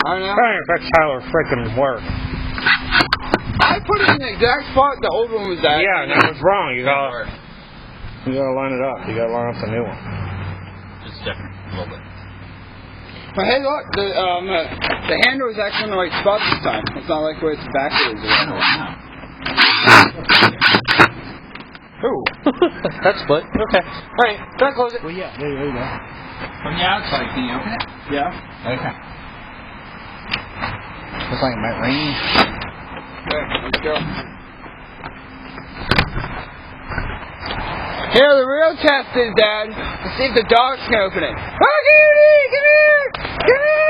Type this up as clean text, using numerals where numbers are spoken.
I don't know. That's how it freaking works. I put it in the exact spot the old one was at. Yeah, and that was wrong. You gotta line it up. You gotta line up the new one. It's different a little bit. But hey, look, the handle is actually in the right spot this time. It's not like where it's backwards. Ooh. That's split. Okay. Alright, try to close it. Well, yeah, there you go. From the outside, can you open it? Yeah. Okay. Looks like it might rain. Okay, let's go. Here, the real test is, Dad, to see if the dogs can open it. Oh, Cutie! Come here! Come here!